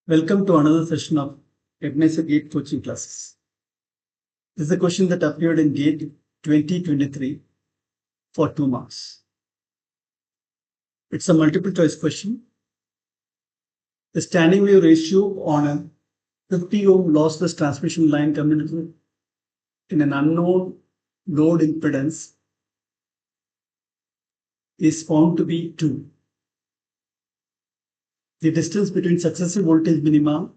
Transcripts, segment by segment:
Welcome to another session of Ebenezer GATE coaching classes. This is a question that appeared in GATE 2023 for 2 marks. It's a multiple choice question. The standing wave ratio on a 50 ohm lossless transmission line communicating in an unknown load impedance is found to be 2. The distance between successive voltage minima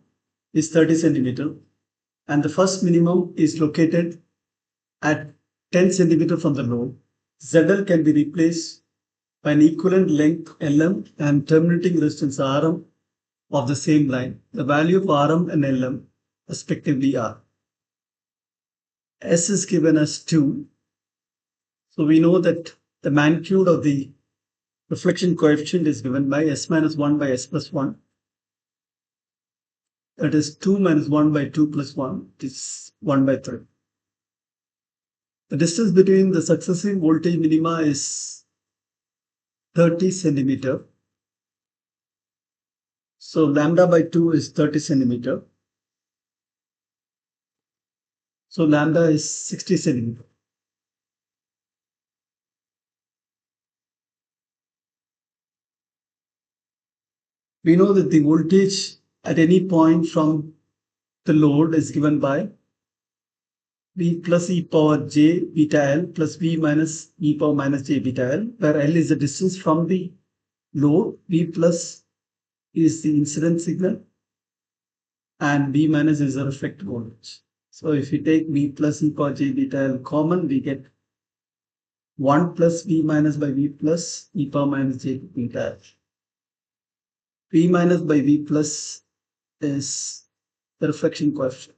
is 30 centimeter, and the first minimum is located at 10 centimeter from the load. ZL can be replaced by an equivalent length LM and terminating resistance RM of the same line. The value of RM and LM respectively are. S is given as 2. So we know that the magnitude of the reflection coefficient is given by S minus 1 by S plus 1. That is 2 minus 1 by 2 plus 1 is 1 by 3. The distance between the successive voltage minima is 30 centimeter. So lambda by 2 is 30 centimeter. So lambda is 60 centimeter. We know that the voltage at any point from the load is given by V plus e power j beta L plus V minus e power minus j beta L, where L is the distance from the load, V plus is the incident signal, and V minus is the reflected voltage. So if you take V plus e power j beta L common, we get 1 plus V minus by V plus e power minus j beta L. V minus by V plus is the reflection coefficient.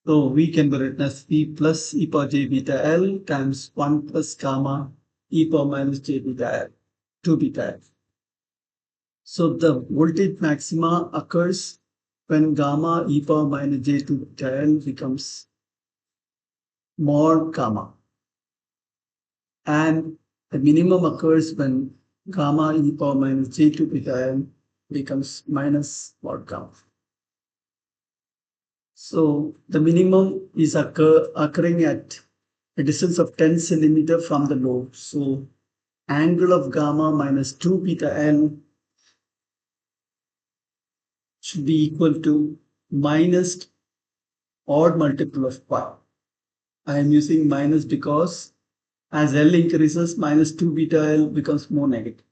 So V can be written as V plus e power j beta L times 1 plus gamma e power minus j beta L, 2 beta L. So the voltage maxima occurs when gamma e power minus j2 beta L becomes mod gamma. And the minimum occurs when gamma e power minus j2 beta L becomes minus mod gamma. So the minimum is occurring at a distance of 10 centimeter from the load. So angle of gamma minus 2 beta L should be equal to minus odd multiple of pi. I am using minus because as L increases, minus 2 beta L becomes more negative.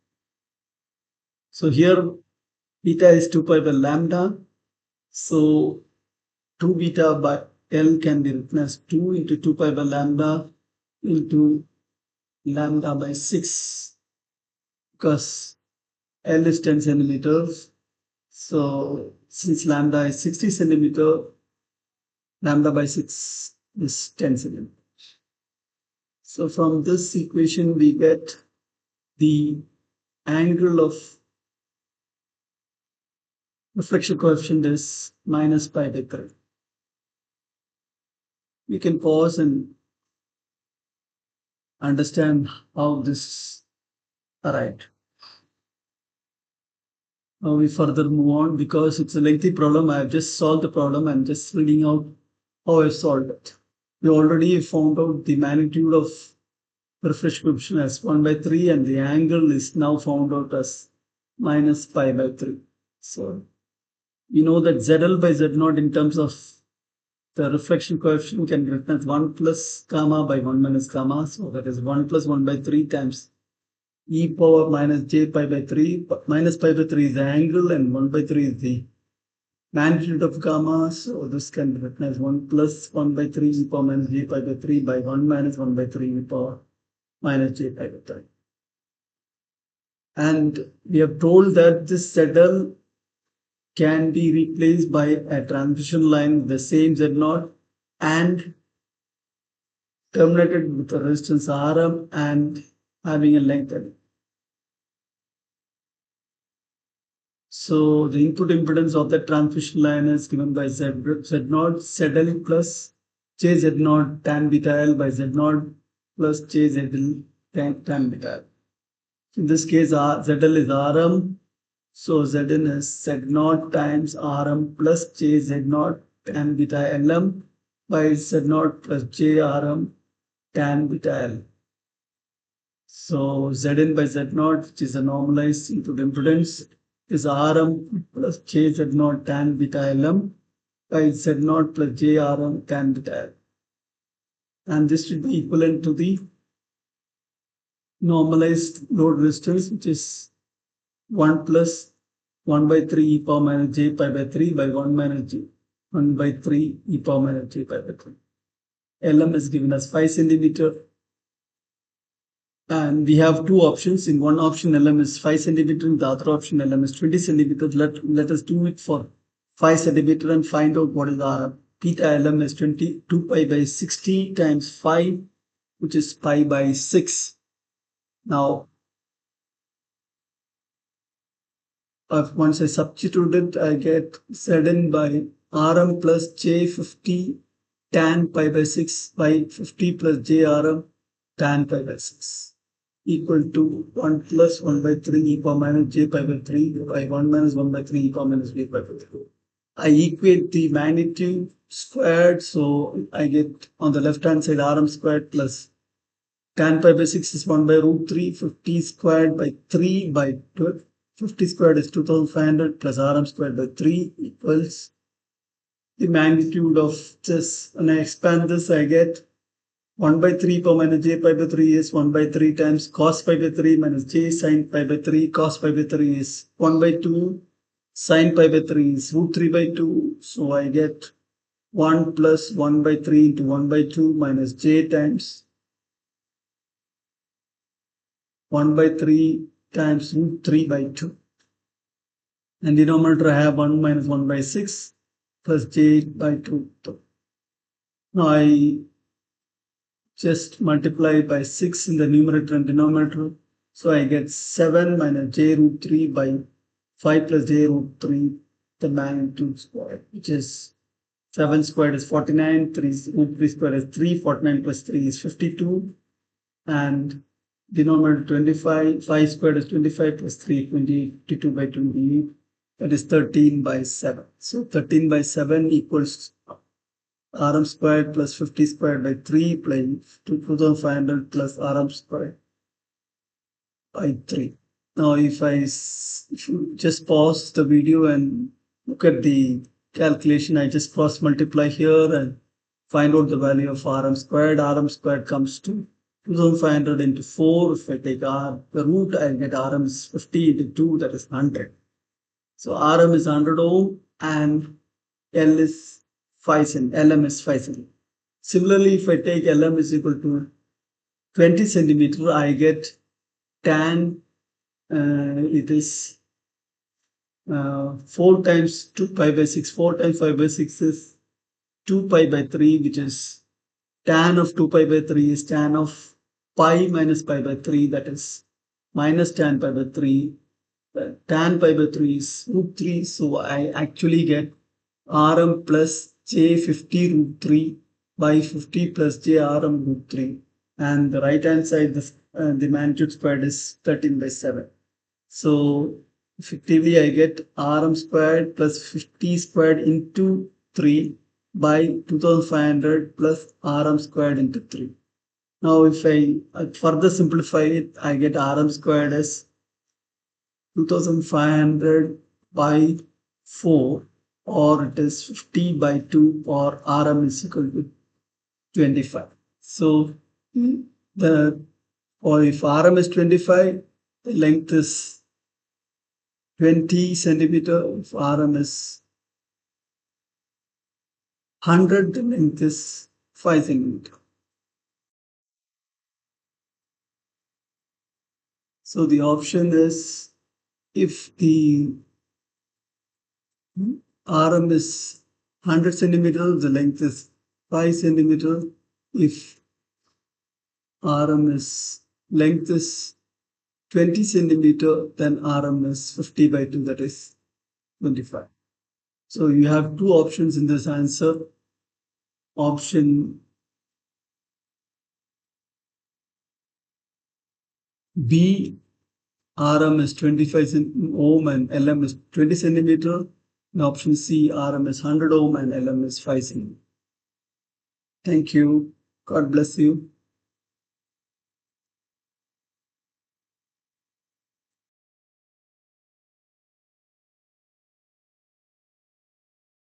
So here beta is 2 pi by lambda. So 2 beta by L can be written as 2 into 2 pi by lambda into lambda by 6, because L is 10 centimeters. So since lambda is 60 centimeter, lambda by 6 is 10 centimeters. So from this equation, we get the angle of reflection coefficient is minus pi by 3. We can pause and understand how this arrived. Now we further move on because it's a lengthy problem. I have just solved the problem. I'm just reading out how I solved it. We already found out the magnitude of reflection coefficient as 1 by 3, and the angle is now found out as minus pi by 3. So we know that ZL by Z0 in terms of the reflection coefficient can be written as 1 plus gamma by 1 minus gamma. So that is 1 plus 1 by 3 times e power minus j pi by 3. Minus pi by 3 is the angle and 1 by 3 is the magnitude of gamma. So this can be written as 1 plus 1 by 3 e power minus j pi by 3 by 1 minus 1 by 3 e power minus j pi by 3. And we have told that this ZL can be replaced by a transmission line with the same Z0 and terminated with a resistance RM and having a length L. So the input impedance of the transmission line is given by Z0 ZL plus JZ0 tan beta L by Z0 plus JZL tan beta L. In this case, ZL is Rm, so Zn is Z0 times Rm plus JZ0 tan beta Lm by Z0 plus JRm tan beta L. So Zn by Z0, which is a normalized input impedance, is Rm plus JZ0 tan beta Lm by Z0 plus JRm tan beta L. And this should be equivalent to the normalized load resistance, which is 1 plus 1 by 3 e power minus j pi by 3 by 1 minus j 1 by 3 e power minus j pi by 3. Lm is given as 5 centimeter. And we have two options. In one option, Lm is 5 centimeter. In the other option, Lm is 20 centimeter. Let us do it for 5 centimeter and find out what is the beta Lm is 22 pi by 60 times 5, which is pi by 6. Now, once I substitute it, I get Zn by Rm plus J50 tan pi by 6 by 50 plus Jrm tan pi by 6 equal to 1 plus 1 by 3 e power minus j pi by 3 by 1 minus 1 by 3 e power minus j pi by 3. I equate the magnitude squared, so I get on the left hand side Rm squared plus tan pi by 6 is 1 by root 3, 50 squared by 3 by 12. 50 squared is 2500 plus Rm squared by 3 equals the magnitude of this. When I expand this, I get 1 by 3 power minus j pi by 3 is 1 by 3 times cos pi by 3 minus j sin pi by 3. Cos pi by 3 is 1 by 2. Sin pi by 3 is root 3 by 2. So I get 1 plus 1 by 3 into 1 by 2 minus j times 1 by 3 times root 3 by 2. And denominator I have 1 minus 1 by 6 plus j by 2. Now I just multiply by 6 in the numerator and denominator. So I get 7 minus j root 3 by 5 plus j root 3, the magnitude squared, which is 7 squared is 49, 3 root 3 squared is 3, 49 plus 3 is 52, and denominator 25, 5 squared is 25 plus 3, 22 by 28, that is 13 by 7. So 13 by 7 equals Rm squared plus 50 squared by 3 plus 2500 plus Rm squared by 3. Now if you just pause the video and look at the calculation, I just cross multiply here and find out the value of Rm squared. Rm squared comes to 2500 into 4. If I take the root, I get Rm is 50 into 2, that is 100. So Rm is 100 ohm and L is 5 cm, Lm is 5 cm. Similarly, if I take Lm is equal to 20 centimeter, I get tan, it is 4 times 2 pi by 6, 4 times 5 by 6 is 2 pi by 3, which is tan of 2 pi by 3 is tan of pi minus pi by 3, that is minus tan pi by 3. Tan pi by 3 is root 3, so I actually get Rm plus j 50 root 3 by 50 plus j Rm root 3. And the right hand side, the magnitude squared is 13 by 7. So effectively I get Rm squared plus 50 squared into 3 by 2500 plus Rm squared into 3. Now if I further simplify it, I get Rm squared as 2500 by 4, or it is 50 by 2, or Rm is equal to 25. So if Rm is 25, the length is 20 centimeter. If Rm is 100, the length is 5 centimeter. So the option is, if the Rm is 100 centimeter, the length is 5 centimeter. If Rm is length is 20 centimeter, then Rm is 50 by 2, that is 25. So you have two options in this answer. Option B, RM is 25 ohm and LM is 20 centimeter. And option C, RM is 100 ohm and LM is 5 centimeter. Thank you. God bless you.